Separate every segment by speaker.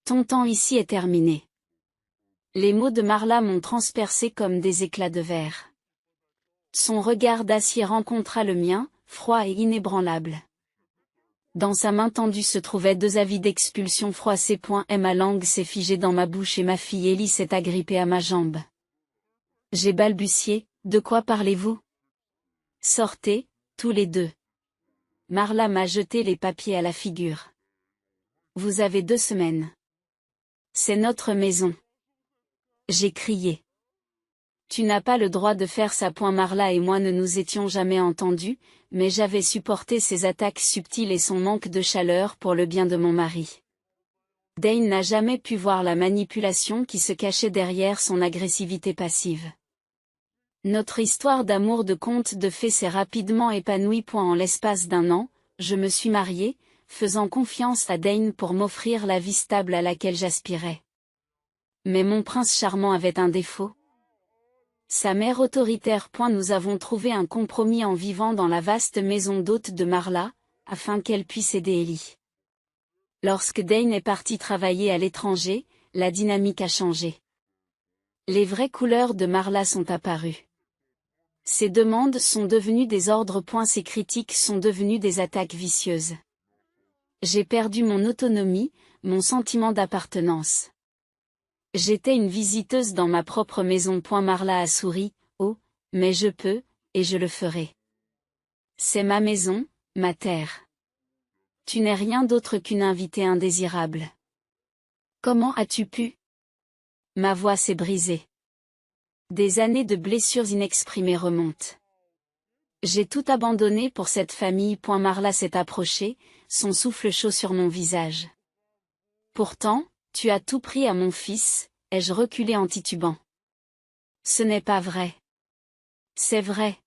Speaker 1: Ton temps ici est terminé. Les mots de Marla m'ont transpercé comme des éclats de verre. Son regard d'acier rencontra le mien, froid et inébranlable. Dans sa main tendue se trouvaient 2 avis d'expulsion froissés. Et ma langue s'est figée dans ma bouche et ma fille Ellie s'est agrippée à ma jambe. J'ai balbutié, de quoi parlez-vous? Sortez, tous les deux. Marla m'a jeté les papiers à la figure. Vous avez 2 semaines. C'est notre maison. J'ai crié. Tu n'as pas le droit de faire ça. Marla et moi ne nous étions jamais entendus, mais j'avais supporté ses attaques subtiles et son manque de chaleur pour le bien de mon mari. Dane n'a jamais pu voir la manipulation qui se cachait derrière son agressivité passive. Notre histoire d'amour de conte de fées s'est rapidement épanouie. En l'espace d'1 an, je me suis mariée, faisant confiance à Dane pour m'offrir la vie stable à laquelle j'aspirais. Mais mon prince charmant avait un défaut. Sa mère autoritaire. Nous avons trouvé un compromis en vivant dans la vaste maison d'hôte de Marla, afin qu'elle puisse aider Ellie. Lorsque Dane est parti travailler à l'étranger, la dynamique a changé. Les vraies couleurs de Marla sont apparues. Ses demandes sont devenues des ordres. Ses critiques sont devenues des attaques vicieuses. J'ai perdu mon autonomie, mon sentiment d'appartenance. J'étais une visiteuse dans ma propre maison. Marla a souri, oh, mais je peux, et je le ferai. C'est ma maison, ma terre. Tu n'es rien d'autre qu'une invitée indésirable. Comment as-tu pu? Ma voix s'est brisée. Des années de blessures inexprimées remontent. J'ai tout abandonné pour cette famille. Marla s'est approchée, son souffle chaud sur mon visage. Pourtant, tu as tout pris à mon fils, ai-je reculé en titubant. Ce n'est pas vrai. C'est vrai.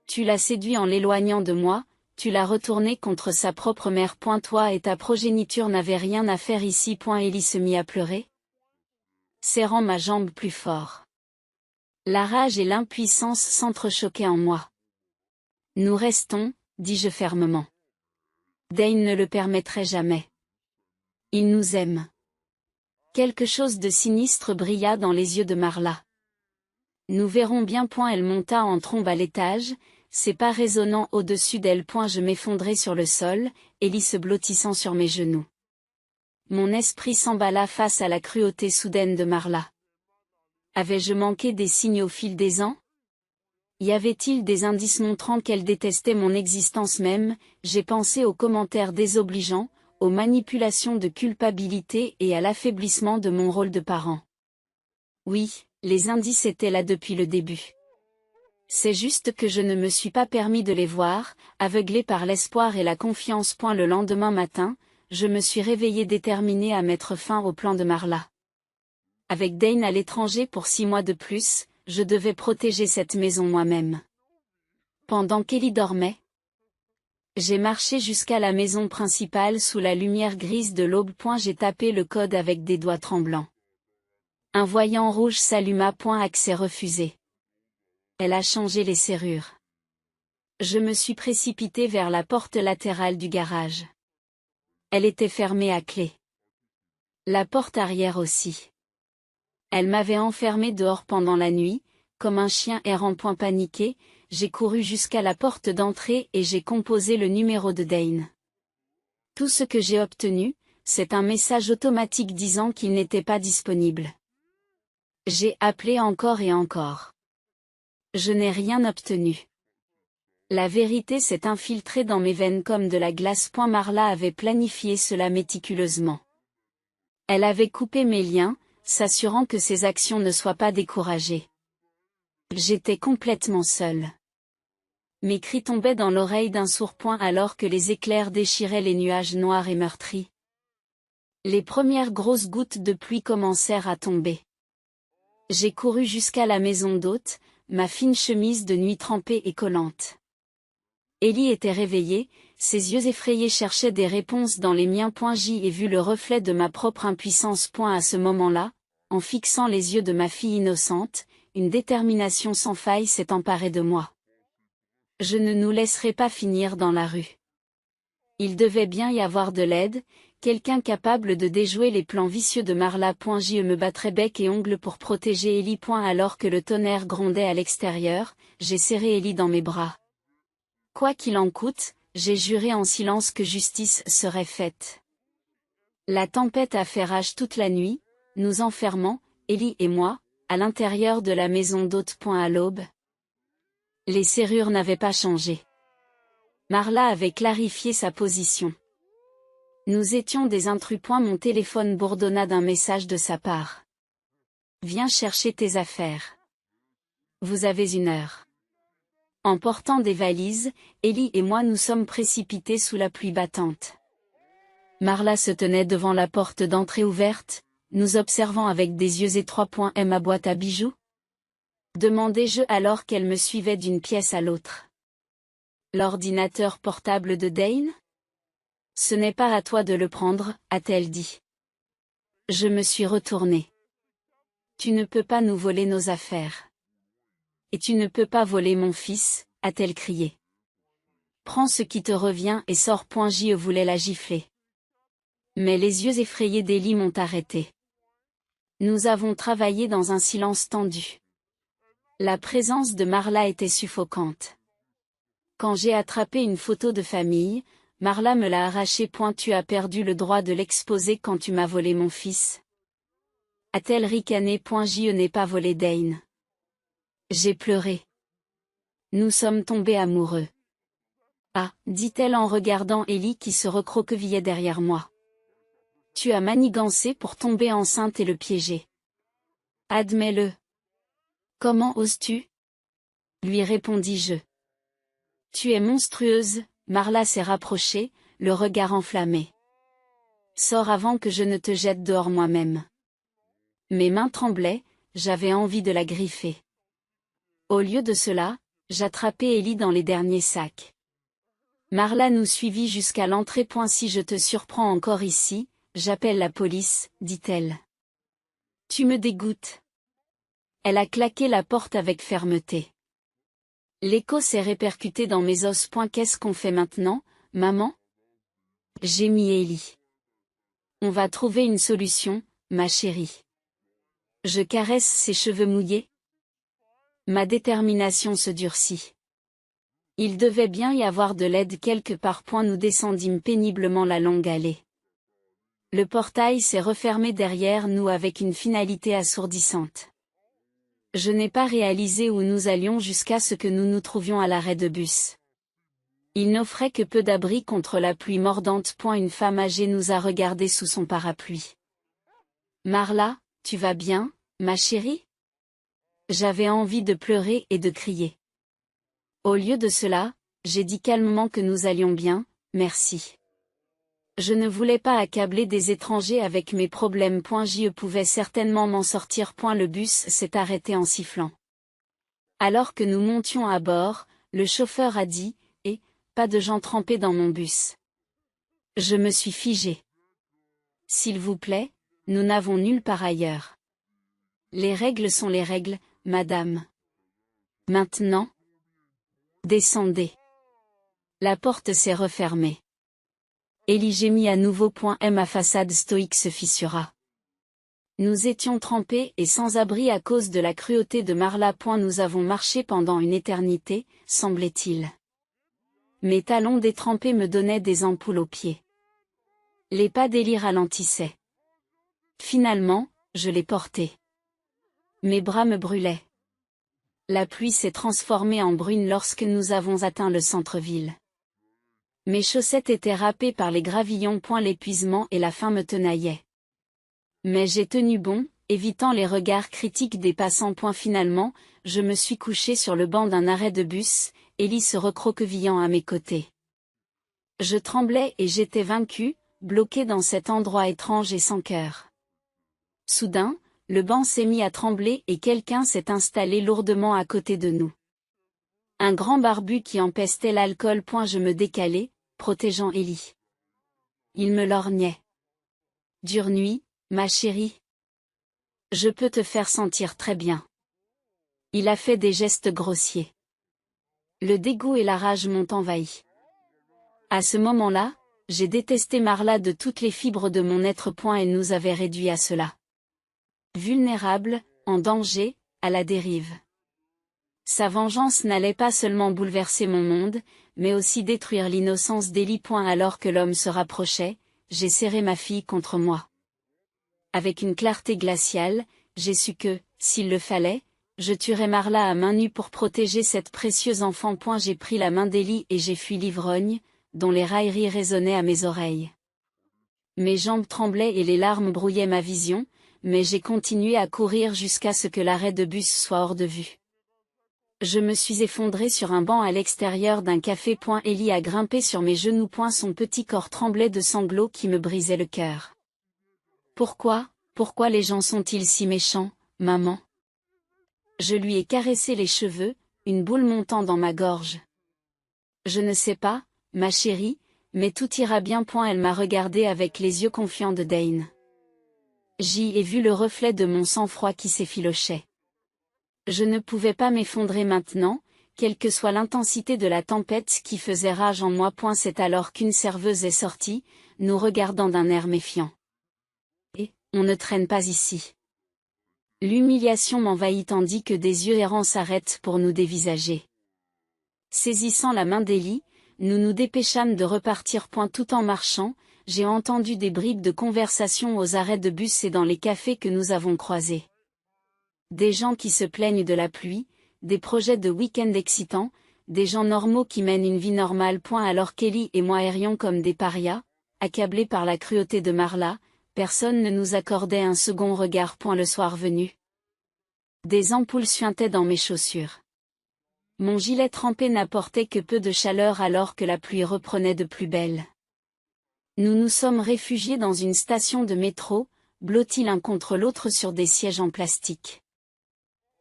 Speaker 1: Tu l'as séduit en l'éloignant de moi, tu l'as retourné contre sa propre mère. Toi et ta progéniture n'avaient rien à faire ici. Ellie se mit à pleurer, serrant ma jambe plus fort. La rage et l'impuissance s'entrechoquaient en moi. Nous restons, dis-je fermement. Dane ne le permettrait jamais. Il nous aime. Quelque chose de sinistre brilla dans les yeux de Marla. Nous verrons bien. Elle monta en trombe à l'étage, ses pas résonnant au-dessus d'elle. Je m'effondrai sur le sol, Ellie se blottissant sur mes genoux. Mon esprit s'emballa face à la cruauté soudaine de Marla. Avais-je manqué des signes au fil des ans? Y avait-il des indices montrant qu'elle détestait mon existence même? J'ai pensé aux commentaires désobligeants, aux manipulations de culpabilité et à l'affaiblissement de mon rôle de parent. Oui, les indices étaient là depuis le début. C'est juste que je ne me suis pas permis de les voir, aveuglé par l'espoir et la confiance. Le lendemain matin, je me suis réveillé déterminé à mettre fin au plan de Marla. Avec Dane à l'étranger pour 6 mois de plus, je devais protéger cette maison moi-même. Pendant qu'Ellie dormait, j'ai marché jusqu'à la maison principale sous la lumière grise de l'aube. J'ai tapé le code avec des doigts tremblants. Un voyant rouge s'alluma. Accès refusé. Elle a changé les serrures. Je me suis précipité vers la porte latérale du garage. Elle était fermée à clé. La porte arrière aussi. Elle m'avait enfermé dehors pendant la nuit, comme un chien errant. Paniqué, j'ai couru jusqu'à la porte d'entrée et j'ai composé le numéro de Dane. Tout ce que j'ai obtenu, c'est un message automatique disant qu'il n'était pas disponible. J'ai appelé encore et encore. Je n'ai rien obtenu. La vérité s'est infiltrée dans mes veines comme de la glace. Marla avait planifié cela méticuleusement. Elle avait coupé mes liens, s'assurant que ses actions ne soient pas découragées. J'étais complètement seule. Mes cris tombaient dans l'oreille d'un sourd alors que les éclairs déchiraient les nuages noirs et meurtris. Les premières grosses gouttes de pluie commencèrent à tomber. J'ai couru jusqu'à la maison d'hôte, ma fine chemise de nuit trempée et collante. Ellie était réveillée, ses yeux effrayés cherchaient des réponses dans les miens. J'y ai vu le reflet de ma propre impuissance. À ce moment-là, en fixant les yeux de ma fille innocente, une détermination sans faille s'est emparée de moi. Je ne nous laisserai pas finir dans la rue. Il devait bien y avoir de l'aide, quelqu'un capable de déjouer les plans vicieux de Marla. Je me battrais bec et ongles pour protéger Ellie. Alors que le tonnerre grondait à l'extérieur, j'ai serré Ellie dans mes bras. Quoi qu'il en coûte, j'ai juré en silence que justice serait faite. La tempête a fait rage toute la nuit, nous enfermant, Ellie et moi, à l'intérieur de la maison d'hôte. À l'aube, les serrures n'avaient pas changé. Marla avait clarifié sa position. Nous étions des intrus. Mon téléphone bourdonna d'un message de sa part. Viens chercher tes affaires. Vous avez 1 heure. En portant des valises, Ellie et moi nous sommes précipités sous la pluie battante. Marla se tenait devant la porte d'entrée ouverte, nous observant avec des yeux étroits. Ma boîte à bijoux? Demandai-je alors qu'elle me suivait d'une pièce à l'autre. L'ordinateur portable de Dane? Ce n'est pas à toi de le prendre, a-t-elle dit. Je me suis retournée. Tu ne peux pas nous voler nos affaires. Et tu ne peux pas voler mon fils, a-t-elle crié. Prends ce qui te revient et sors. Je voulais la gifler. Mais les yeux effrayés d'Ellie m'ont arrêté. Nous avons travaillé dans un silence tendu. La présence de Marla était suffocante. Quand j'ai attrapé une photo de famille, Marla me l'a arrachée. Tu as perdu le droit de l'exposer quand tu m'as volé mon fils. A-t-elle ricané. Je n'ai pas volé Dane. J'ai pleuré. Nous sommes tombés amoureux. Ah, dit-elle en regardant Ellie qui se recroquevillait derrière moi. Tu as manigancé pour tomber enceinte et le piéger. Admets-le. Comment oses-tu? Lui répondis-je. Tu es monstrueuse. Marla s'est rapprochée, le regard enflammé. Sors avant que je ne te jette dehors moi-même. Mes mains tremblaient, j'avais envie de la griffer. Au lieu de cela, j'attrapai Ellie dans les derniers sacs. Marla nous suivit jusqu'à l'entrée. Si je te surprends encore ici, j'appelle la police, dit-elle. Tu me dégoûtes. Elle a claqué la porte avec fermeté. L'écho s'est répercuté dans mes os. Qu'est-ce qu'on fait maintenant, maman? Gémit Ellie. On va trouver une solution, ma chérie. Je caresse ses cheveux mouillés. Ma détermination se durcit. Il devait bien y avoir de l'aide quelque part. Nous descendîmes péniblement la longue allée. Le portail s'est refermé derrière nous avec une finalité assourdissante. Je n'ai pas réalisé où nous allions jusqu'à ce que nous nous trouvions à l'arrêt de bus. Il n'offrait que peu d'abri contre la pluie mordante. Une femme âgée nous a regardés sous son parapluie. Marla, tu vas bien, ma chérie? J'avais envie de pleurer et de crier. Au lieu de cela, j'ai dit calmement que nous allions bien, merci. Je ne voulais pas accabler des étrangers avec mes problèmes. Je pouvais certainement m'en sortir. Le bus s'est arrêté en sifflant. Alors que nous montions à bord, le chauffeur a dit, pas de gens trempés dans mon bus. Je me suis figée. S'il vous plaît, nous n'avons nulle part ailleurs. Les règles sont les règles, madame. Maintenant, descendez. La porte s'est refermée. Ellie gémit à nouveau. Ma façade stoïque se fissura. Nous étions trempés et sans abri à cause de la cruauté de Marla. Nous avons marché pendant une éternité, semblait-il. Mes talons détrempés me donnaient des ampoules aux pieds. Les pas d'Ellie ralentissaient. Finalement, je l'ai porté. Mes bras me brûlaient. La pluie s'est transformée en bruine lorsque nous avons atteint le centre-ville. Mes chaussettes étaient râpées par les gravillons. L'épuisement et la faim me tenaillaient. Mais j'ai tenu bon, évitant les regards critiques des passants. Finalement, je me suis couché sur le banc d'un arrêt de bus, Ellie se recroquevillant à mes côtés. Je tremblais et j'étais vaincue, bloquée dans cet endroit étrange et sans cœur. Soudain, le banc s'est mis à trembler et quelqu'un s'est installé lourdement à côté de nous. Un grand barbu qui empestait l'alcool. Je me décalai, protégeant Ellie. Il me lorgnait. Dure nuit, ma chérie. Je peux te faire sentir très bien. Il a fait des gestes grossiers. Le dégoût et la rage m'ont envahi. À ce moment-là, j'ai détesté Marla de toutes les fibres de mon être. Elle nous avait réduits à cela. Vulnérables, en danger, à la dérive. Sa vengeance n'allait pas seulement bouleverser mon monde, mais aussi détruire l'innocence d'Ellie. Alors que l'homme se rapprochait, j'ai serré ma fille contre moi. Avec une clarté glaciale, j'ai su que, s'il le fallait, je tuerais Marla à main nue pour protéger cette précieuse enfant. J'ai pris la main d'Ellie et j'ai fui l'ivrogne, dont les railleries résonnaient à mes oreilles. Mes jambes tremblaient et les larmes brouillaient ma vision, mais j'ai continué à courir jusqu'à ce que l'arrêt de bus soit hors de vue. Je me suis effondrée sur un banc à l'extérieur d'un café. Ellie a grimpé sur mes genoux. Son petit corps tremblait de sanglots qui me brisaient le cœur. Pourquoi les gens sont-ils si méchants, maman? Je lui ai caressé les cheveux, une boule montant dans ma gorge. Je ne sais pas, ma chérie, mais tout ira bien. Elle m'a regardé avec les yeux confiants de Dane. J'y ai vu le reflet de mon sang-froid qui s'effilochait. Je ne pouvais pas m'effondrer maintenant, quelle que soit l'intensité de la tempête qui faisait rage en moi. C'est alors qu'une serveuse est sortie, nous regardant d'un air méfiant. Et, on ne traîne pas ici. L'humiliation m'envahit tandis que des yeux errants s'arrêtent pour nous dévisager. Saisissant la main d'Ellie, nous nous dépêchâmes de repartir. Tout en marchant, j'ai entendu des bribes de conversation aux arrêts de bus et dans les cafés que nous avons croisés. Des gens qui se plaignent de la pluie, des projets de week-end excitants, des gens normaux qui mènent une vie normale. Alors qu'Ellie et moi errions comme des parias, accablés par la cruauté de Marla, personne ne nous accordait un second regard. Le soir venu, des ampoules suintaient dans mes chaussures. Mon gilet trempé n'apportait que peu de chaleur alors que la pluie reprenait de plus belle. Nous nous sommes réfugiés dans une station de métro, blottis l'un contre l'autre sur des sièges en plastique.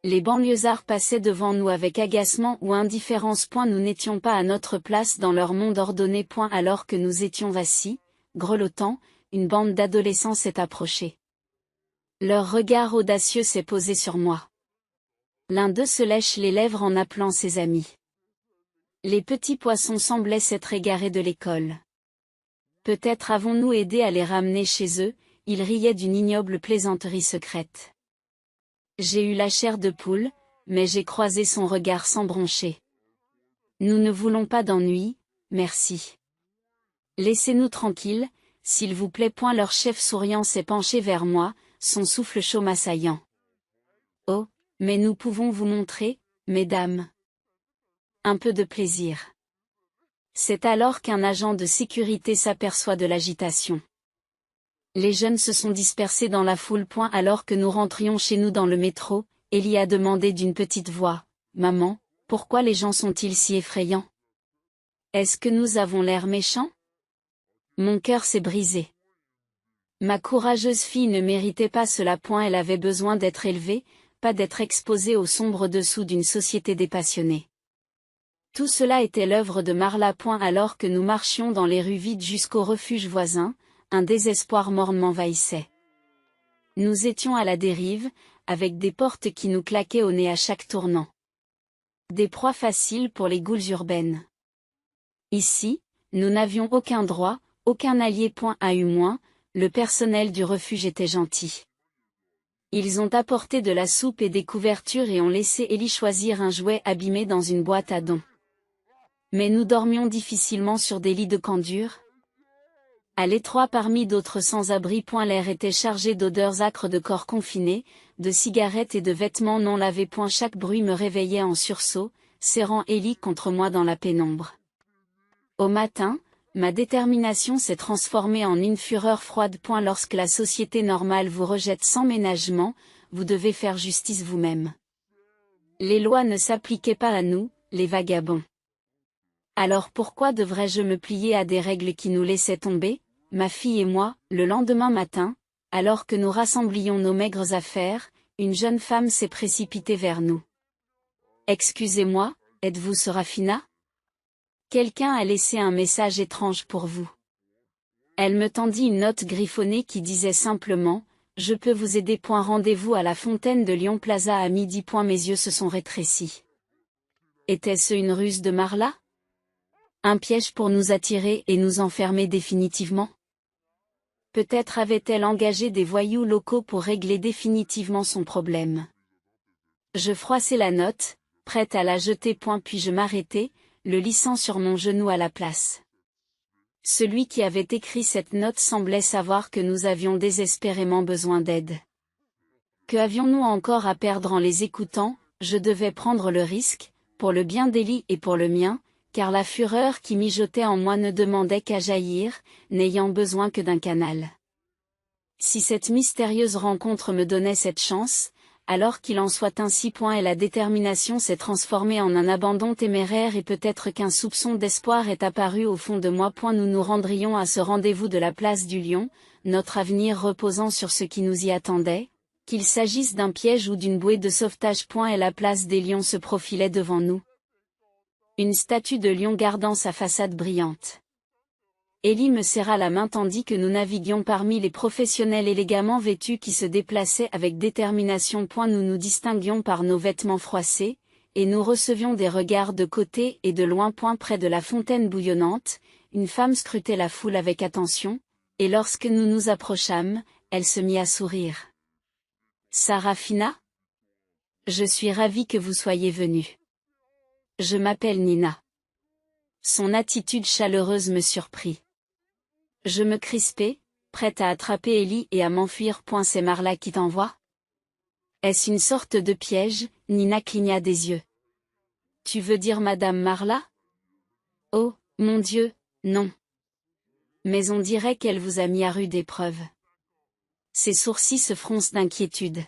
Speaker 1: Les banlieusards passaient devant nous avec agacement ou indifférence. Nous n'étions pas à notre place dans leur monde ordonné. Alors que nous étions assis, grelottants, une bande d'adolescents s'est approchée. Leur regard audacieux s'est posé sur moi. L'un d'eux se lèche les lèvres en appelant ses amis. Les petits poissons semblaient s'être égarés de l'école. Peut-être avons-nous aidé à les ramener chez eux, ils riaient d'une ignoble plaisanterie secrète. J'ai eu la chair de poule, mais j'ai croisé son regard sans broncher. Nous ne voulons pas d'ennui, merci. Laissez-nous tranquilles, s'il vous plaît. Leur chef souriant s'est penché vers moi, son souffle chaud m'assaillant. Oh, mais nous pouvons vous montrer, mesdames. Un peu de plaisir. C'est alors qu'un agent de sécurité s'aperçoit de l'agitation. Les jeunes se sont dispersés dans la foule. Alors que nous rentrions chez nous dans le métro, Ellie a demandé d'une petite voix, « Maman, pourquoi les gens sont-ils si effrayants? Est-ce que nous avons l'air méchants ?» Mon cœur s'est brisé. Ma courageuse fille ne méritait pas cela. Elle avait besoin d'être élevée, pas d'être exposée au sombre dessous d'une société dépassionnée. Tout cela était l'œuvre de Marla. Alors que nous marchions dans les rues vides jusqu'au refuge voisin, un désespoir morne m'envahissait. Nous étions à la dérive, avec des portes qui nous claquaient au nez à chaque tournant. Des proies faciles pour les goules urbaines. Ici, nous n'avions aucun droit, aucun allié. A eu moins, le personnel du refuge était gentil. Ils ont apporté de la soupe et des couvertures et ont laissé Ellie choisir un jouet abîmé dans une boîte à dons. Mais nous dormions difficilement sur des lits de camp dur. À l'étroit parmi d'autres sans-abri. L'air était chargé d'odeurs âcres de corps confinés, de cigarettes et de vêtements non lavés. Chaque bruit me réveillait en sursaut, serrant Ellie contre moi dans la pénombre. Au matin, ma détermination s'est transformée en une fureur froide. Lorsque la société normale vous rejette sans ménagement, vous devez faire justice vous-même. Les lois ne s'appliquaient pas à nous, les vagabonds. Alors pourquoi devrais-je me plier à des règles qui nous laissaient tomber, ma fille et moi? Le lendemain matin, alors que nous rassemblions nos maigres affaires, une jeune femme s'est précipitée vers nous. « Excusez-moi, êtes-vous Serafina ? Quelqu'un a laissé un message étrange pour vous. » Elle me tendit une note griffonnée qui disait simplement « Je peux vous aider. Rendez-vous à la fontaine de Lyon Plaza à midi. » Mes yeux se sont rétrécis. Était-ce une ruse de Marla? Un piège pour nous attirer et nous enfermer définitivement? Peut-être avait-elle engagé des voyous locaux pour régler définitivement son problème. Je froissai la note, prête à la jeter, puis je m'arrêtai, le lissant sur mon genou à la place. Celui qui avait écrit cette note semblait savoir que nous avions désespérément besoin d'aide. Que avions-nous encore à perdre en les écoutant? Je devais prendre le risque, pour le bien d'Élie et pour le mien, car la fureur qui mijotait en moi ne demandait qu'à jaillir, n'ayant besoin que d'un canal. Si cette mystérieuse rencontre me donnait cette chance, alors qu'il en soit ainsi. Et la détermination s'est transformée en un abandon téméraire et peut-être qu'un soupçon d'espoir est apparu au fond de moi. Nous nous rendrions à ce rendez-vous de la place du Lion, notre avenir reposant sur ce qui nous y attendait, qu'il s'agisse d'un piège ou d'une bouée de sauvetage. Et la place des lions se profilait devant nous. Une statue de lion gardant sa façade brillante. Élie me serra la main tandis que nous naviguions parmi les professionnels élégamment vêtus qui se déplaçaient avec détermination. Nous nous distinguions par nos vêtements froissés, et nous recevions des regards de côté et de loin. Près de la fontaine bouillonnante, une femme scrutait la foule avec attention, et lorsque nous nous approchâmes, elle se mit à sourire. Sarafina? Je suis ravie que vous soyez venue. Je m'appelle Nina. Son attitude chaleureuse me surprit. Je me crispai, prête à attraper Élie et à m'enfuir. C'est Marla qui t'envoie? Est-ce une sorte de piège? Nina cligna des yeux. Tu veux dire Madame Marla? Oh, mon Dieu, non. Mais on dirait qu'elle vous a mis à rude épreuve. Ses sourcils se froncent d'inquiétude.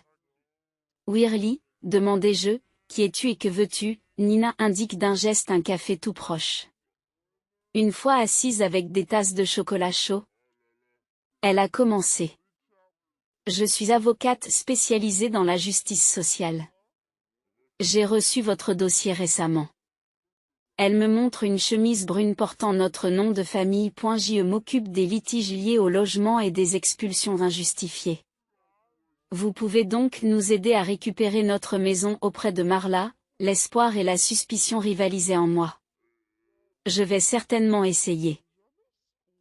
Speaker 1: Wirly, demandai-je, qui es-tu et que veux-tu? Nina indique d'un geste un café tout proche. Une fois assise avec des tasses de chocolat chaud, elle a commencé. Je suis avocate spécialisée dans la justice sociale. J'ai reçu votre dossier récemment. Elle me montre une chemise brune portant notre nom de famille. Je m'occupe des litiges liés au logement et des expulsions injustifiées. Vous pouvez donc nous aider à récupérer notre maison auprès de Marla. L'espoir et la suspicion rivalisaient en moi. Je vais certainement essayer.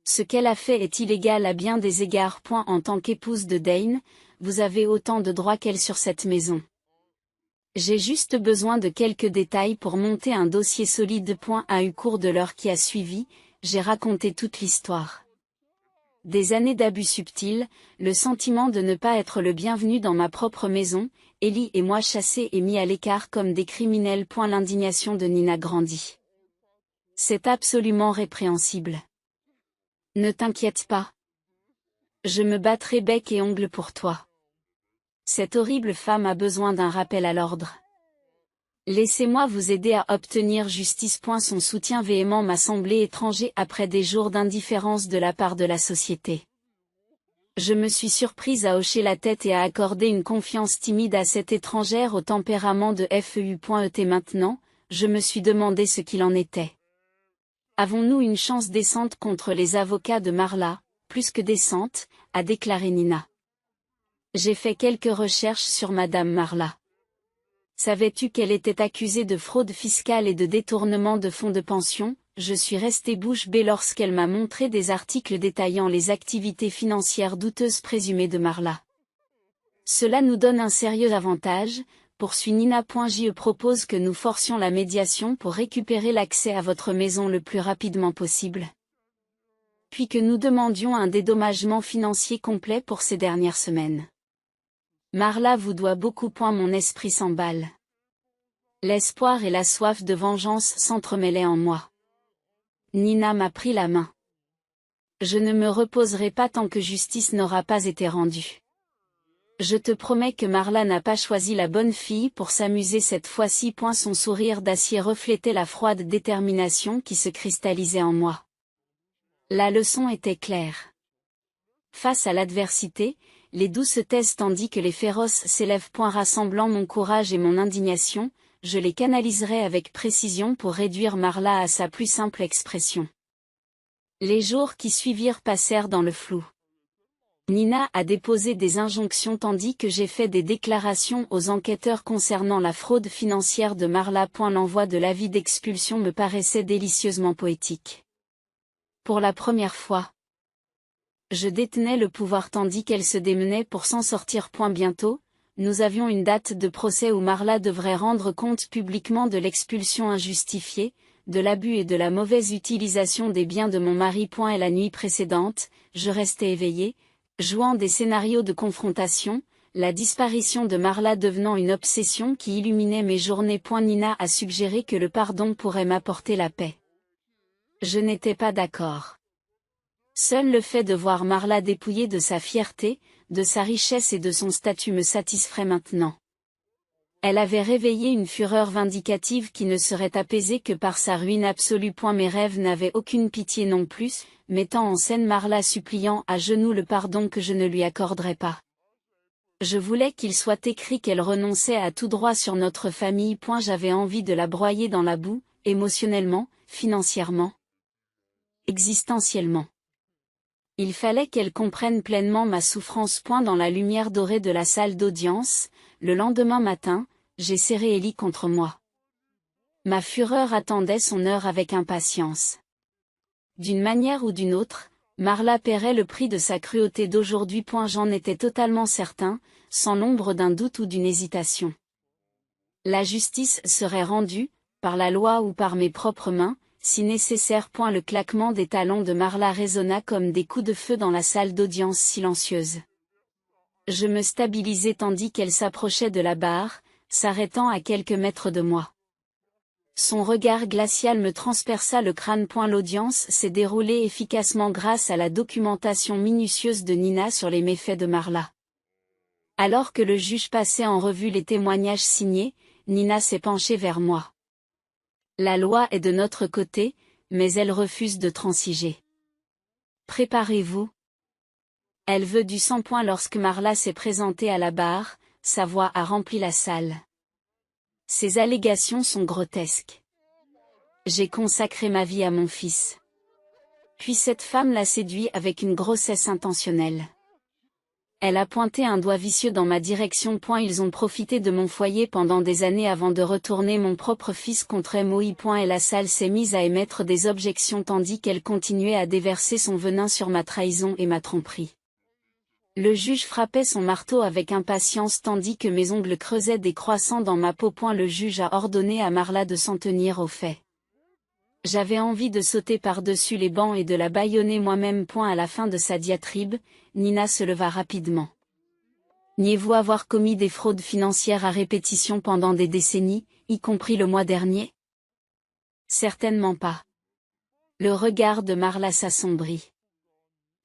Speaker 1: Ce qu'elle a fait est illégal à bien des égards. En tant qu'épouse de Dane, vous avez autant de droits qu'elle sur cette maison. J'ai juste besoin de quelques détails pour monter un dossier solide. À au cours de l'heure qui a suivi, j'ai raconté toute l'histoire. Des années d'abus subtils, le sentiment de ne pas être le bienvenu dans ma propre maison, Élie et moi chassés et mis à l'écart comme des criminels. L'indignation de Nina grandit. C'est absolument répréhensible. Ne t'inquiète pas. Je me battrai bec et ongles pour toi. Cette horrible femme a besoin d'un rappel à l'ordre. Laissez-moi vous aider à obtenir justice. Son soutien véhément m'a semblé étranger après des jours d'indifférence de la part de la société. Je me suis surprise à hocher la tête et à accorder une confiance timide à cette étrangère au tempérament de FEU.ET. Maintenant, je me suis demandé ce qu'il en était. Avons-nous une chance décente contre les avocats de Marla? Plus que décente, a déclaré Nina. J'ai fait quelques recherches sur Madame Marla. Savais-tu qu'elle était accusée de fraude fiscale et de détournement de fonds de pension? Je suis restée bouche bée lorsqu'elle m'a montré des articles détaillant les activités financières douteuses présumées de Marla. Cela nous donne un sérieux avantage, poursuit Nina. Je propose que nous forcions la médiation pour récupérer l'accès à votre maison le plus rapidement possible. Puis que nous demandions un dédommagement financier complet pour ces dernières semaines. Marla vous doit beaucoup. Mon esprit s'emballe. L'espoir et la soif de vengeance s'entremêlaient en moi. Nina m'a pris la main. Je ne me reposerai pas tant que justice n'aura pas été rendue. Je te promets que Marla n'a pas choisi la bonne fille pour s'amuser cette fois-ci. Son sourire d'acier reflétait la froide détermination qui se cristallisait en moi. La leçon était claire. Face à l'adversité, les doux se taisent tandis que les féroces s'élèvent. Rassemblant mon courage et mon indignation, je les canaliserai avec précision pour réduire Marla à sa plus simple expression. Les jours qui suivirent passèrent dans le flou. Nina a déposé des injonctions tandis que j'ai fait des déclarations aux enquêteurs concernant la fraude financière de Marla. L'envoi de l'avis d'expulsion me paraissait délicieusement poétique. Pour la première fois, je détenais le pouvoir tandis qu'elle se démenait pour s'en sortir. Bientôt, nous avions une date de procès où Marla devrait rendre compte publiquement de l'expulsion injustifiée, de l'abus et de la mauvaise utilisation des biens de mon mari. Et la nuit précédente, je restais éveillée, jouant des scénarios de confrontation, la disparition de Marla devenant une obsession qui illuminait mes journées. Nina a suggéré que le pardon pourrait m'apporter la paix. Je n'étais pas d'accord. Seul le fait de voir Marla dépouillée de sa fierté, de sa richesse et de son statut me satisferait maintenant. Elle avait réveillé une fureur vindicative qui ne serait apaisée que par sa ruine absolue. Mes rêves n'avaient aucune pitié non plus, mettant en scène Marla suppliant à genoux le pardon que je ne lui accorderais pas. Je voulais qu'il soit écrit qu'elle renonçait à tout droit sur notre famille. J'avais envie de la broyer dans la boue, émotionnellement, financièrement, existentiellement. Il fallait qu'elle comprenne pleinement ma souffrance. Dans la lumière dorée de la salle d'audience, le lendemain matin, j'ai serré Ellie contre moi. Ma fureur attendait son heure avec impatience. D'une manière ou d'une autre, Marla paierait le prix de sa cruauté d'aujourd'hui. J'en étais totalement certain, sans l'ombre d'un doute ou d'une hésitation. La justice serait rendue, par la loi ou par mes propres mains, si nécessaire. Le claquement des talons de Marla résonna comme des coups de feu dans la salle d'audience silencieuse. Je me stabilisais tandis qu'elle s'approchait de la barre, s'arrêtant à quelques mètres de moi. Son regard glacial me transperça le crâne. L'audience s'est déroulée efficacement grâce à la documentation minutieuse de Nina sur les méfaits de Marla. Alors que le juge passait en revue les témoignages signés, Nina s'est penchée vers moi. La loi est de notre côté, mais elle refuse de transiger. Préparez-vous. Elle veut du sang. Lorsque Marla s'est présentée à la barre, sa voix a rempli la salle. Ces allégations sont grotesques. J'ai consacré ma vie à mon fils. Puis cette femme l'a séduit avec une grossesse intentionnelle. Elle a pointé un doigt vicieux dans ma direction. Ils ont profité de mon foyer pendant des années avant de retourner mon propre fils contre moi. Et la salle s'est mise à émettre des objections tandis qu'elle continuait à déverser son venin sur ma trahison et ma tromperie. Le juge frappait son marteau avec impatience tandis que mes ongles creusaient des croissants dans ma peau. Le juge a ordonné à Marla de s'en tenir aux faits. J'avais envie de sauter par-dessus les bancs et de la bâillonner moi-même. À la fin de sa diatribe, Nina se leva rapidement. Niez-vous avoir commis des fraudes financières à répétition pendant des décennies, y compris le mois dernier? Certainement pas. Le regard de Marla s'assombrit.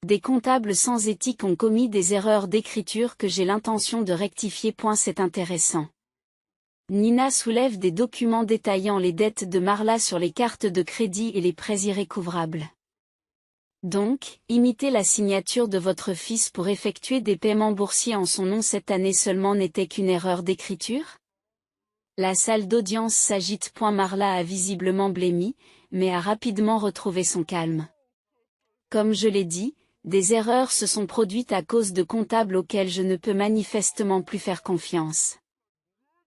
Speaker 1: Des comptables sans éthique ont commis des erreurs d'écriture que j'ai l'intention de rectifier. C'est intéressant. Nina soulève des documents détaillant les dettes de Marla sur les cartes de crédit et les prêts irrécouvrables. Donc, imitez la signature de votre fils pour effectuer des paiements boursiers en son nom cette année seulement n'était qu'une erreur d'écriture? La salle d'audience s'agite. Marla a visiblement blêmi, mais a rapidement retrouvé son calme. Comme je l'ai dit, des erreurs se sont produites à cause de comptables auxquels je ne peux manifestement plus faire confiance.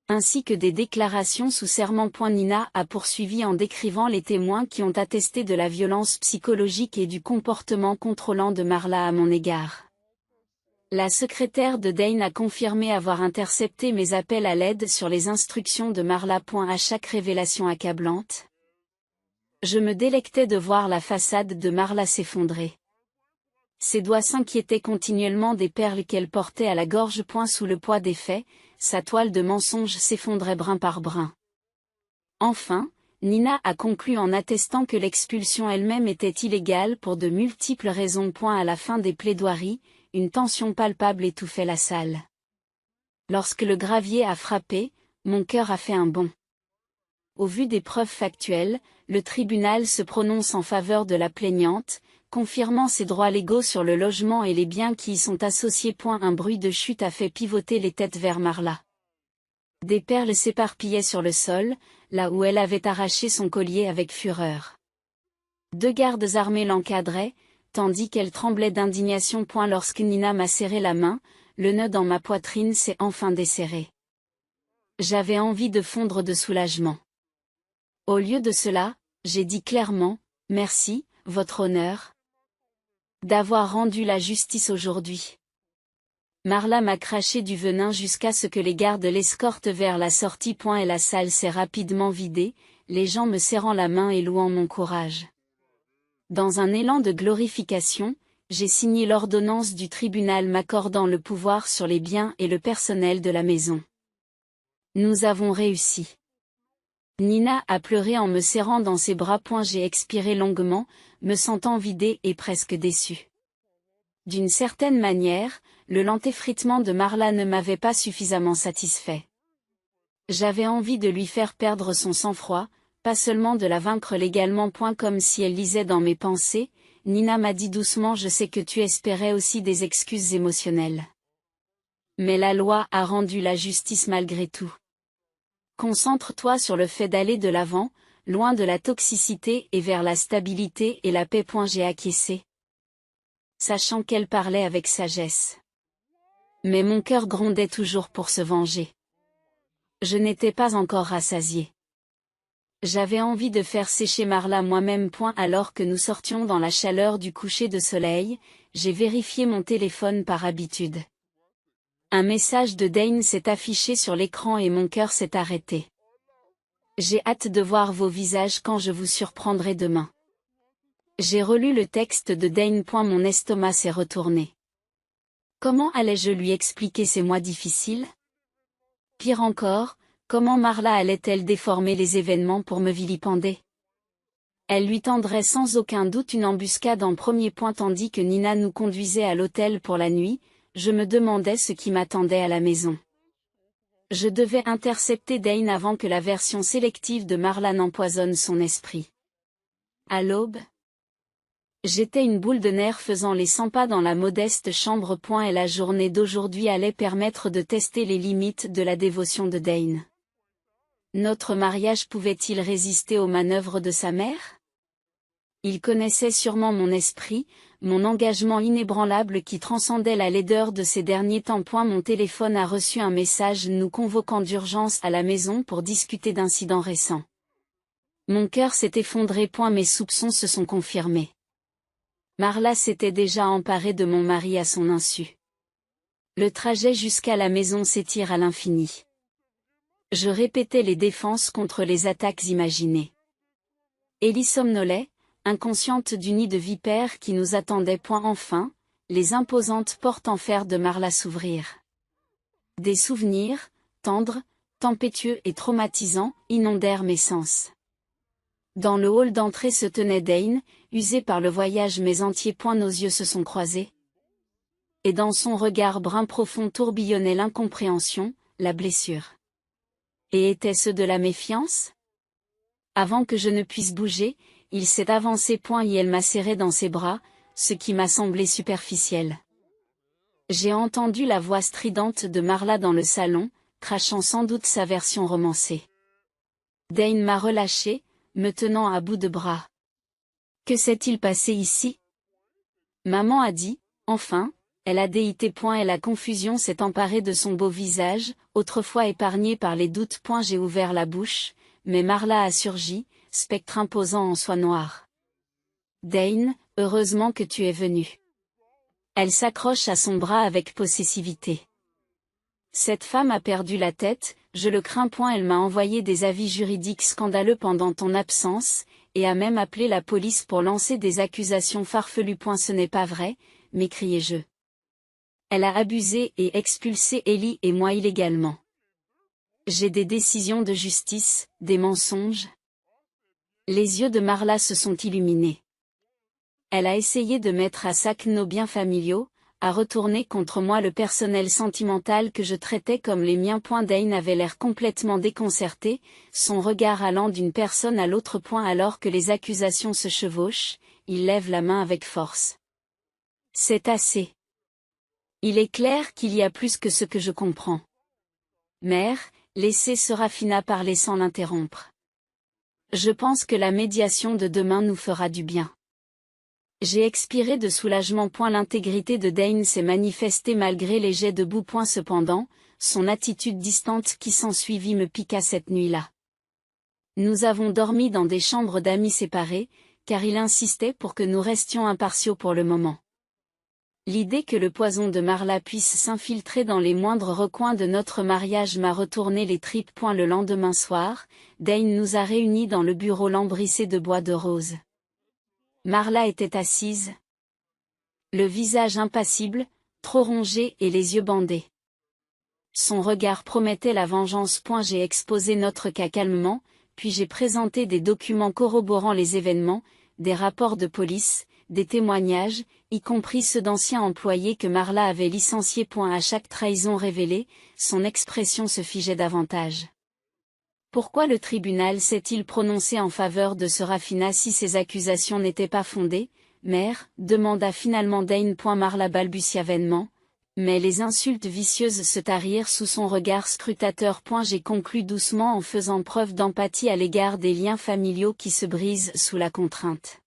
Speaker 1: Ainsi que des déclarations sous serment. Nina a poursuivi en décrivant les témoins qui ont attesté de la violence psychologique et du comportement contrôlant de Marla à mon égard. La secrétaire de Dane a confirmé avoir intercepté mes appels à l'aide sur les instructions de Marla. À chaque révélation accablante, je me délectais de voir la façade de Marla s'effondrer. Ses doigts s'inquiétaient continuellement des perles qu'elle portait à la gorge. Sous le poids des faits, sa toile de mensonges s'effondrait brin par brin. Enfin, Nina a conclu en attestant que l'expulsion elle-même était illégale pour de multiples raisons. À la fin des plaidoiries, une tension palpable étouffait la salle. Lorsque le gravier a frappé, mon cœur a fait un bond. Au vu des preuves factuelles, le tribunal se prononce en faveur de la plaignante, confirmant ses droits légaux sur le logement et les biens qui y sont associés. Un bruit de chute a fait pivoter les têtes vers Marla. Des perles s'éparpillaient sur le sol, là où elle avait arraché son collier avec fureur. 2 gardes armés l'encadraient, tandis qu'elle tremblait d'indignation. Lorsque Nina m'a serré la main, le nœud dans ma poitrine s'est enfin desserré. J'avais envie de fondre de soulagement. Au lieu de cela, j'ai dit clairement, « Merci, votre honneur, d'avoir rendu la justice aujourd'hui. » Marla m'a craché du venin jusqu'à ce que les gardes l'escortent vers la sortie. Et la salle s'est rapidement vidée, les gens me serrant la main et louant mon courage. Dans un élan de glorification, j'ai signé l'ordonnance du tribunal m'accordant le pouvoir sur les biens et le personnel de la maison. Nous avons réussi. Nina a pleuré en me serrant dans ses bras. J'ai expiré longuement, me sentant vidée et presque déçue. D'une certaine manière, le lent effritement de Marla ne m'avait pas suffisamment satisfait. J'avais envie de lui faire perdre son sang-froid, pas seulement de la vaincre légalement. Comme si elle lisait dans mes pensées, Nina m'a dit doucement, « Je sais que tu espérais aussi des excuses émotionnelles. Mais la loi a rendu la justice malgré tout. Concentre-toi sur le fait d'aller de l'avant, loin de la toxicité et vers la stabilité et la paix. » J'ai acquiescé, sachant qu'elle parlait avec sagesse. Mais mon cœur grondait toujours pour se venger. Je n'étais pas encore rassasiée. J'avais envie de faire sécher Marla moi-même. Alors que nous sortions dans la chaleur du coucher de soleil, j'ai vérifié mon téléphone par habitude. Un message de Dane s'est affiché sur l'écran et mon cœur s'est arrêté. J'ai hâte de voir vos visages quand je vous surprendrai demain. J'ai relu le texte de Dane. Mon estomac s'est retourné. Comment allais-je lui expliquer ces mois difficiles? Pire encore, comment Marla allait-elle déformer les événements pour me vilipender? Elle lui tendrait sans aucun doute une embuscade en premier. Tandis que Nina nous conduisait à l'hôtel pour la nuit, je me demandais ce qui m'attendait à la maison. Je devais intercepter Dane avant que la version sélective de Marla n'empoisonne son esprit. À l'aube, j'étais une boule de nerfs faisant les 100 pas dans la modeste chambre. Et la journée d'aujourd'hui allait permettre de tester les limites de la dévotion de Dane. Notre mariage pouvait-il résister aux manœuvres de sa mère? Il connaissait sûrement mon esprit, mon engagement inébranlable qui transcendait la laideur de ces derniers temps. Mon téléphone a reçu un message nous convoquant d'urgence à la maison pour discuter d'incidents récents. Mon cœur s'est effondré. Mes soupçons se sont confirmés. Marla s'était déjà emparée de mon mari à son insu. Le trajet jusqu'à la maison s'étire à l'infini. Je répétais les défenses contre les attaques imaginées. Ellie somnolait, inconsciente du nid de vipères qui nous attendait. Enfin, les imposantes portes en fer de Marla s'ouvrirent. Des souvenirs, tendres, tempétueux et traumatisants, inondèrent mes sens. Dans le hall d'entrée se tenait Dane, usé par le voyage mais entier. Nos yeux se sont croisés. Et dans son regard brun profond tourbillonnait l'incompréhension, la blessure. Et était-ce de la méfiance? Avant que je ne puisse bouger, il s'est avancé. Et elle m'a serré dans ses bras, ce qui m'a semblé superficiel. J'ai entendu la voix stridente de Marla dans le salon, crachant sans doute sa version romancée. Dane m'a relâché, me tenant à bout de bras. Que s'est-il passé ici? Maman a dit, enfin, elle a déité. Et la confusion s'est emparée de son beau visage, autrefois épargné par les doutes. J'ai ouvert la bouche, mais Marla a surgi, spectre imposant en soie noire. Dane, heureusement que tu es venu. Elle s'accroche à son bras avec possessivité. Cette femme a perdu la tête, je le crains. Elle m'a envoyé des avis juridiques scandaleux pendant ton absence, et a même appelé la police pour lancer des accusations farfelues. Ce n'est pas vrai, m'écriai-je. Elle a abusé et expulsé Ellie et moi illégalement. J'ai des décisions de justice, des mensonges. Les yeux de Marla se sont illuminés. Elle a essayé de mettre à sac nos biens familiaux, à retourner contre moi le personnel sentimental que je traitais comme les miens. Dane avait l'air complètement déconcerté, son regard allant d'une personne à l'autre. Alors que les accusations se chevauchent, il lève la main avec force. C'est assez. Il est clair qu'il y a plus que ce que je comprends. Mère, laissez Serafina parler sans l'interrompre. Je pense que la médiation de demain nous fera du bien. J'ai expiré de soulagement. L'intégrité de Dane s'est manifestée malgré les jets de boue. Cependant, son attitude distante qui s'ensuivit me piqua cette nuit-là. Nous avons dormi dans des chambres d'amis séparées, car il insistait pour que nous restions impartiaux pour le moment. L'idée que le poison de Marla puisse s'infiltrer dans les moindres recoins de notre mariage m'a retourné les tripes. Le lendemain soir, Dane nous a réunis dans le bureau lambrissé de bois de rose. Marla était assise, le visage impassible, trop rongé et les yeux bandés. Son regard promettait la vengeance. J'ai exposé notre cas calmement, puis j'ai présenté des documents corroborant les événements, des rapports de police, des témoignages, y compris ceux d'anciens employés que Marla avait licenciés. À chaque trahison révélée, son expression se figeait davantage. Pourquoi le tribunal s'est-il prononcé en faveur de Serafina si ces accusations n'étaient pas fondées, mère demanda finalement Dane. Marla balbutia vainement, mais les insultes vicieuses se tarirent sous son regard scrutateur. J'ai conclu doucement en faisant preuve d'empathie à l'égard des liens familiaux qui se brisent sous la contrainte.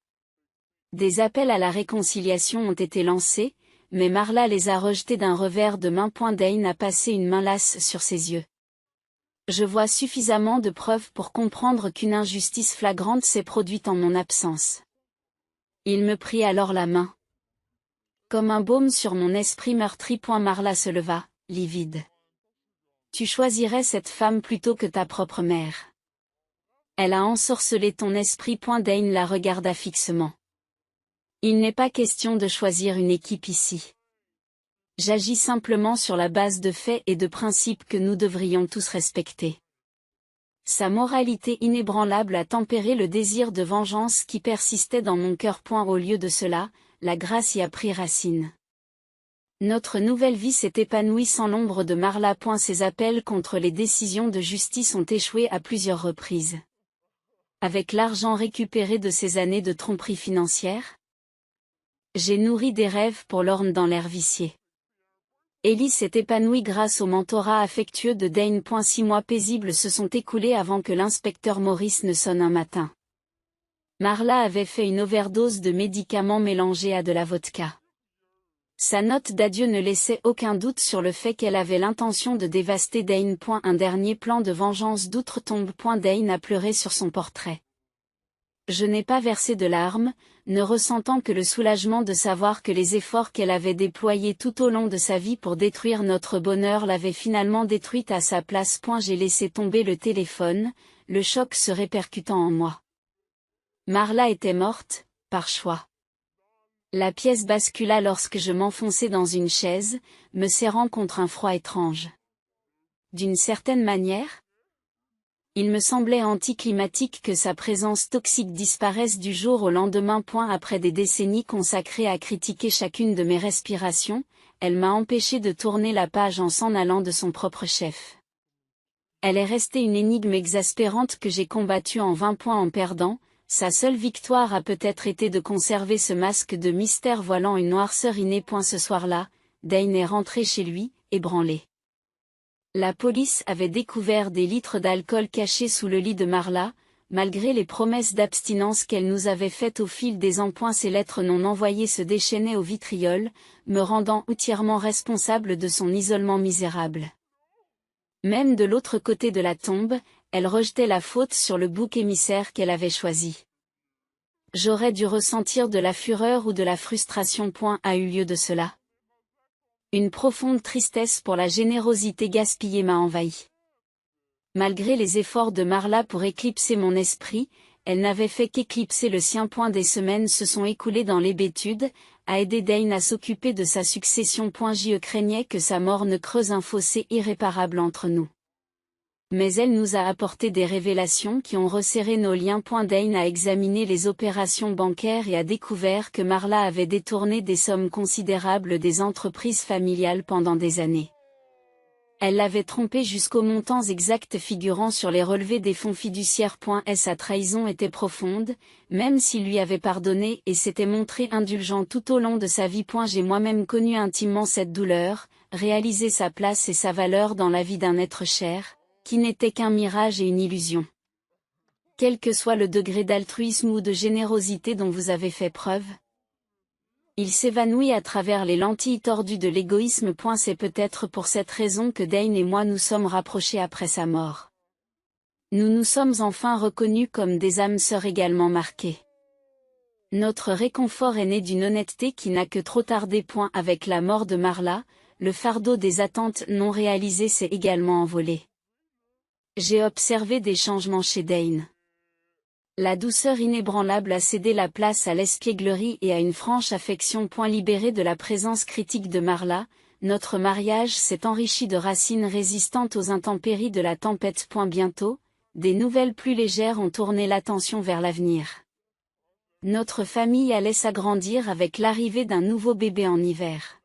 Speaker 1: Des appels à la réconciliation ont été lancés, mais Marla les a rejetés d'un revers de main. Dane a passé une main lasse sur ses yeux. Je vois suffisamment de preuves pour comprendre qu'une injustice flagrante s'est produite en mon absence. Il me prit alors la main. Comme un baume sur mon esprit meurtri. Marla se leva, livide. Tu choisirais cette femme plutôt que ta propre mère. Elle a ensorcelé ton esprit. Dane la regarda fixement. Il n'est pas question de choisir une équipe ici. J'agis simplement sur la base de faits et de principes que nous devrions tous respecter. Sa moralité inébranlable a tempéré le désir de vengeance qui persistait dans mon cœur. Au lieu de cela, la grâce y a pris racine. Notre nouvelle vie s'est épanouie sans l'ombre de Marla. Ses appels contre les décisions de justice ont échoué à plusieurs reprises. Avec l'argent récupéré de ces années de tromperie financière, j'ai nourri des rêves pour Lorne dans l'air vicié. Ellie s'est épanouie grâce au mentorat affectueux de Dane. 6 mois paisibles se sont écoulés avant que l'inspecteur Maurice ne sonne un matin. Marla avait fait une overdose de médicaments mélangés à de la vodka. Sa note d'adieu ne laissait aucun doute sur le fait qu'elle avait l'intention de dévaster Dane. Un dernier plan de vengeance d'outre-tombe. Dane a pleuré sur son portrait. Je n'ai pas versé de larmes, ne ressentant que le soulagement de savoir que les efforts qu'elle avait déployés tout au long de sa vie pour détruire notre bonheur l'avaient finalement détruite à sa place. J'ai laissé tomber le téléphone, le choc se répercutant en moi. Marla était morte, par choix. La pièce bascula lorsque je m'enfonçai dans une chaise, me serrant contre un froid étrange. D'une certaine manière, il me semblait anticlimatique que sa présence toxique disparaisse du jour au lendemain. Après des décennies consacrées à critiquer chacune de mes respirations, elle m'a empêché de tourner la page en s'en allant de son propre chef. Elle est restée une énigme exaspérante que j'ai combattue en vain. En perdant, sa seule victoire a peut-être été de conserver ce masque de mystère voilant une noirceur innée. Ce soir-là, Dane est rentré chez lui, ébranlé. La police avait découvert des litres d'alcool cachés sous le lit de Marla, malgré les promesses d'abstinence qu'elle nous avait faites au fil des ans. Ses lettres non envoyées se déchaînaient au vitriol, me rendant entièrement responsable de son isolement misérable. Même de l'autre côté de la tombe, elle rejetait la faute sur le bouc émissaire qu'elle avait choisi. J'aurais dû ressentir de la fureur ou de la frustration. A eu lieu de cela. Une profonde tristesse pour la générosité gaspillée m'a envahi. Malgré les efforts de Marla pour éclipser mon esprit, elle n'avait fait qu'éclipser le sien. Des semaines se sont écoulées dans l'hébétude, à aider Dane à s'occuper de sa succession. Je craignais que sa mort ne creuse un fossé irréparable entre nous. Mais elle nous a apporté des révélations qui ont resserré nos liens. Dane a examiné les opérations bancaires et a découvert que Marla avait détourné des sommes considérables des entreprises familiales pendant des années. Elle l'avait trompé jusqu'aux montants exacts figurant sur les relevés des fonds fiduciaires. Sa trahison était profonde, même s'il lui avait pardonné et s'était montré indulgent tout au long de sa vie. J'ai moi-même connu intimement cette douleur, réalisé sa place et sa valeur dans la vie d'un être cher, qui n'était qu'un mirage et une illusion. Quel que soit le degré d'altruisme ou de générosité dont vous avez fait preuve, Il s'évanouit à travers les lentilles tordues de l'égoïsme. C'est peut-être pour cette raison que Dane et moi nous sommes rapprochés après sa mort. Nous nous sommes enfin reconnus comme des âmes sœurs également marquées. Notre réconfort est né d'une honnêteté qui n'a que trop tardé. Avec la mort de Marla, le fardeau des attentes non réalisées s'est également envolé. J'ai observé des changements chez Dane. La douceur inébranlable a cédé la place à l'espièglerie et à une franche affection. Libérée de la présence critique de Marla, notre mariage s'est enrichi de racines résistantes aux intempéries de la tempête. Bientôt, des nouvelles plus légères ont tourné l'attention vers l'avenir. Notre famille allait s'agrandir avec l'arrivée d'un nouveau bébé en hiver.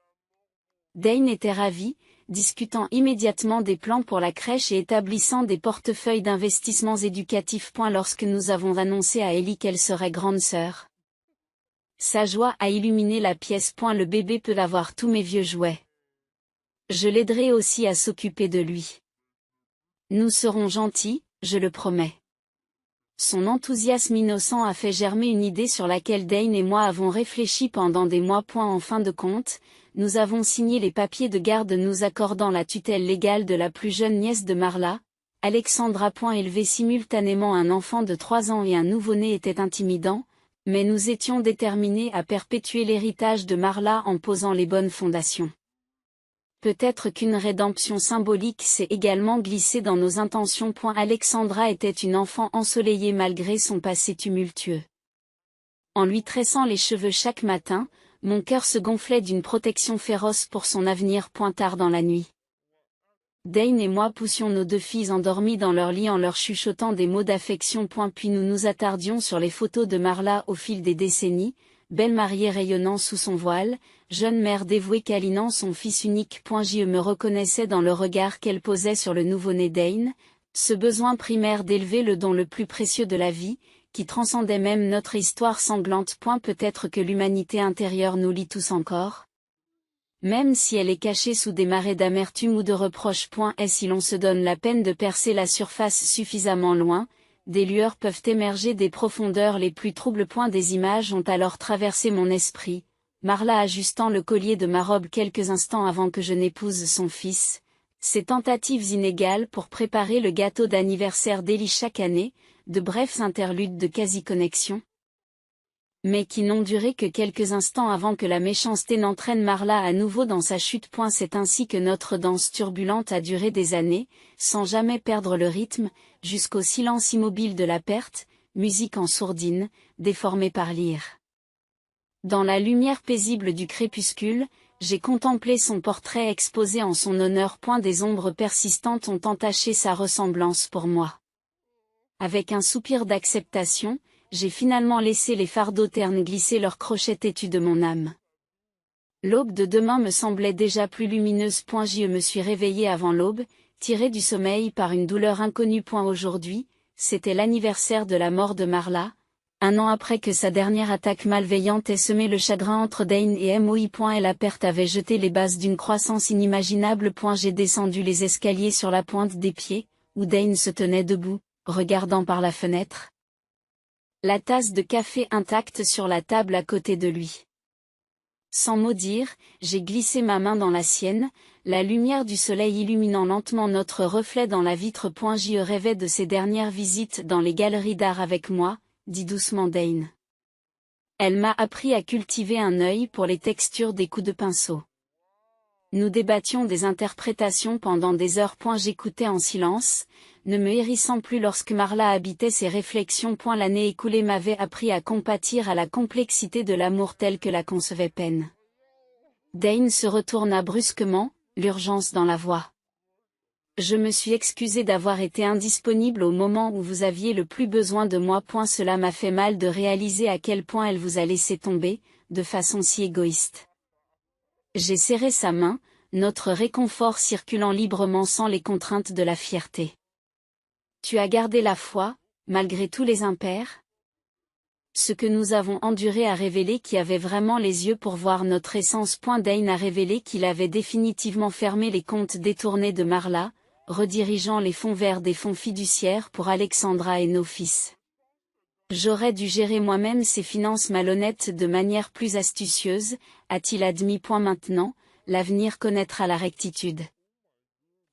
Speaker 1: Dane était ravi, discutant immédiatement des plans pour la crèche et établissant des portefeuilles d'investissements éducatifs. Lorsque nous avons annoncé à Ellie qu'elle serait grande sœur, sa joie a illuminé la pièce. Le bébé peut avoir tous mes vieux jouets. Je l'aiderai aussi à s'occuper de lui. Nous serons gentils, je le promets. Son enthousiasme innocent a fait germer une idée sur laquelle Dane et moi avons réfléchi pendant des mois. En fin de compte, nous avons signé les papiers de garde nous accordant la tutelle légale de la plus jeune nièce de Marla, Alexandra. Élever simultanément un enfant de 3 ans et un nouveau-né était intimidant, mais nous étions déterminés à perpétuer l'héritage de Marla en posant les bonnes fondations. Peut-être qu'une rédemption symbolique s'est également glissée dans nos intentions. Alexandra était une enfant ensoleillée malgré son passé tumultueux. En lui tressant les cheveux chaque matin, mon cœur se gonflait d'une protection féroce pour son avenir. Tard dans la nuit, Dane et moi poussions nos 2 filles endormies dans leur lit en leur chuchotant des mots d'affection. Puis nous nous attardions sur les photos de Marla au fil des décennies, belle mariée rayonnant sous son voile, jeune mère dévouée câlinant son fils unique. Je me reconnaissais dans le regard qu'elle posait sur le nouveau-né Dane, ce besoin primaire d'élever le don le plus précieux de la vie, qui transcendait même notre histoire sanglante. Peut-être que l'humanité intérieure nous lie tous encore, même si elle est cachée sous des marées d'amertume ou de reproches. Et si l'on se donne la peine de percer la surface suffisamment loin, des lueurs peuvent émerger des profondeurs les plus troubles. Des images ont alors traversé mon esprit, Marla ajustant le collier de ma robe quelques instants avant que je n'épouse son fils, ces tentatives inégales pour préparer le gâteau d'anniversaire d'Ellie chaque année, de brefs interludes de quasi-connexion, mais qui n'ont duré que quelques instants avant que la méchanceté n'entraîne Marla à nouveau dans sa chute. C'est ainsi que notre danse turbulente a duré des années, sans jamais perdre le rythme, jusqu'au silence immobile de la perte, musique en sourdine, déformée par l'ire. Dans la lumière paisible du crépuscule, j'ai contemplé son portrait exposé en son honneur. Des ombres persistantes ont entaché sa ressemblance pour moi. Avec un soupir d'acceptation, j'ai finalement laissé les fardeaux ternes glisser leurs crochets têtus de mon âme. L'aube de demain me semblait déjà plus lumineuse. Je me suis réveillé avant l'aube, tiré du sommeil par une douleur inconnue. Aujourd'hui, c'était l'anniversaire de la mort de Marla, 1 an après que sa dernière attaque malveillante ait semé le chagrin entre Dane et Moi. Et la perte avait jeté les bases d'une croissance inimaginable. J'ai descendu les escaliers sur la pointe des pieds, où Dane se tenait debout, regardant par la fenêtre, la tasse de café intacte sur la table à côté de lui. Sans mot dire, j'ai glissé ma main dans la sienne, la lumière du soleil illuminant lentement notre reflet dans la vitre. Je rêvais de ses dernières visites dans les galeries d'art avec moi, dit doucement Dane. Elle m'a appris à cultiver un œil pour les textures des coups de pinceau. Nous débattions des interprétations pendant des heures. J'écoutais en silence, ne me hérissant plus lorsque Marla habitait ses réflexions. L'année écoulée m'avait appris à compatir à la complexité de l'amour tel que la concevait Penn. Dane se retourna brusquement, l'urgence dans la voix. Je me suis excusée d'avoir été indisponible au moment où vous aviez le plus besoin de moi. Cela m'a fait mal de réaliser à quel point elle vous a laissé tomber, de façon si égoïste. J'ai serré sa main, notre réconfort circulant librement sans les contraintes de la fierté. Tu as gardé la foi, malgré tous les impairs? Ce que nous avons enduré a révélé qui avait vraiment les yeux pour voir notre essence. Dane a révélé qu'il avait définitivement fermé les comptes détournés de Marla, redirigeant les fonds vers des fonds fiduciaires pour Alexandra et nos fils. J'aurais dû gérer moi-même ces finances malhonnêtes de manière plus astucieuse, a-t-il admis. Maintenant, l'avenir connaîtra la rectitude.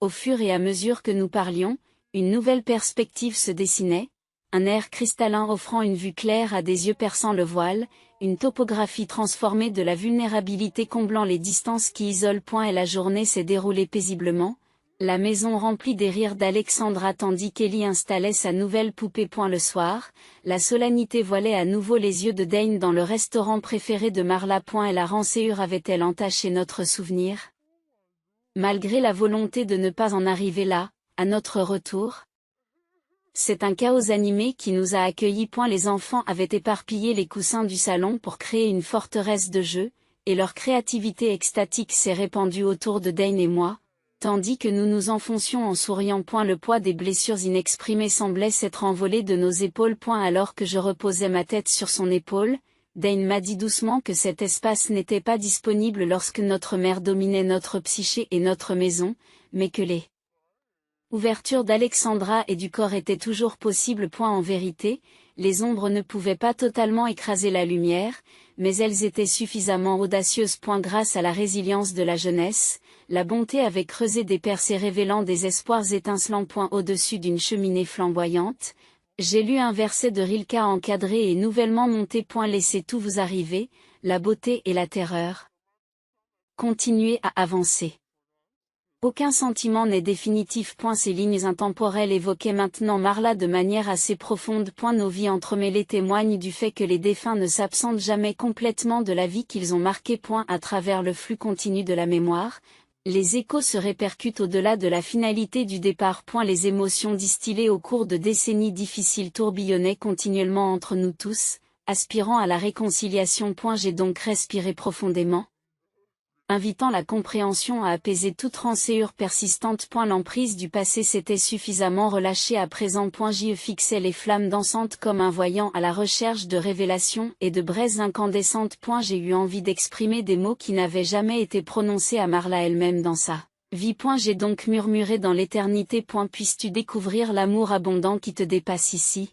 Speaker 1: Au fur et à mesure que nous parlions, une nouvelle perspective se dessinait, un air cristallin offrant une vue claire à des yeux perçant le voile, une topographie transformée de la vulnérabilité comblant les distances qui isolent. Et la journée s'est déroulée paisiblement, la maison remplie des rires d'Alexandra tandis qu'Ellie installait sa nouvelle poupée. Le soir, la solennité voilait à nouveau les yeux de Dane dans le restaurant préféré de Marla. Et la rançéure avait-elle entaché notre souvenir? Malgré la volonté de ne pas en arriver là, à notre retour, c'est un chaos animé qui nous a accueillis. Les enfants avaient éparpillé les coussins du salon pour créer une forteresse de jeux, et leur créativité extatique s'est répandue autour de Dane et moi, tandis que nous nous enfoncions en souriant. Le poids des blessures inexprimées semblait s'être envolé de nos épaules. Alors que je reposais ma tête sur son épaule, Dane m'a dit doucement que cet espace n'était pas disponible lorsque notre mère dominait notre psyché et notre maison, mais que les ouvertures d'Alexandra et du corps étaient toujours possibles. En vérité, les ombres ne pouvaient pas totalement écraser la lumière, mais elles étaient suffisamment audacieuses. Grâce à la résilience de la jeunesse, la bonté avait creusé des percées révélant des espoirs étincelants. Au-dessus d'une cheminée flamboyante, j'ai lu un verset de Rilke encadré et nouvellement monté. Laissez tout vous arriver, la beauté et la terreur. Continuez à avancer. Aucun sentiment n'est définitif. Ces lignes intemporelles évoquaient maintenant Marla de manière assez profonde. Nos vies entremêlées témoignent du fait que les défunts ne s'absentent jamais complètement de la vie qu'ils ont marquée. À travers le flux continu de la mémoire, les échos se répercutent au-delà de la finalité du départ. Les émotions distillées au cours de décennies difficiles tourbillonnaient continuellement entre nous tous, aspirant à la réconciliation. J'ai donc respiré profondément, invitant la compréhension à apaiser toute rançéure persistante. L'emprise du passé s'était suffisamment relâchée à présent. J'y fixais les flammes dansantes comme un voyant à la recherche de révélations et de braises incandescentes. J'ai eu envie d'exprimer des mots qui n'avaient jamais été prononcés à Marla elle-même dans sa vie. J'ai donc murmuré dans l'éternité. Puisses-tu découvrir l'amour abondant qui te dépasse ici,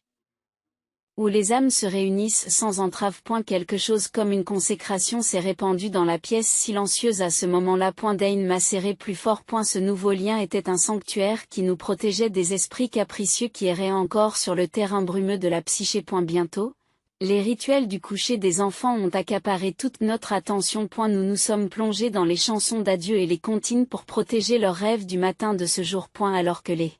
Speaker 1: où les âmes se réunissent sans entrave. Quelque chose comme une consécration s'est répandu dans la pièce silencieuse à ce moment-là. Dane m'a serré plus fort. Ce nouveau lien était un sanctuaire qui nous protégeait des esprits capricieux qui erraient encore sur le terrain brumeux de la psyché. Bientôt, les rituels du coucher des enfants ont accaparé toute notre attention. Nous nous sommes plongés dans les chansons d'adieu et les comptines pour protéger leurs rêves du matin de ce jour. Alors que les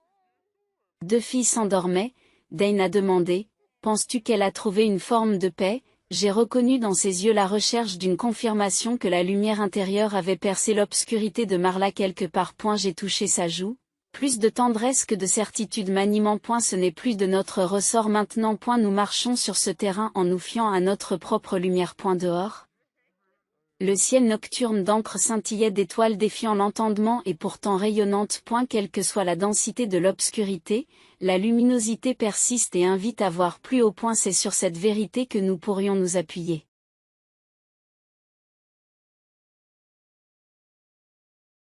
Speaker 1: deux filles s'endormaient, Dane a demandé: penses-tu qu'elle a trouvé une forme de paix? J'ai reconnu dans ses yeux la recherche d'une confirmation que la lumière intérieure avait percé l'obscurité de Marla quelque part. J'ai touché sa joue, plus de tendresse que de certitude m'animant. Ce n'est plus de notre ressort maintenant. Nous marchons sur ce terrain en nous fiant à notre propre lumière. Dehors, le ciel nocturne d'encre scintillait d'étoiles défiant l'entendement et pourtant rayonnantes. Quelle que soit la densité de l'obscurité, la luminosité persiste et invite à voir plus haut. C'est sur cette vérité que nous pourrions nous appuyer.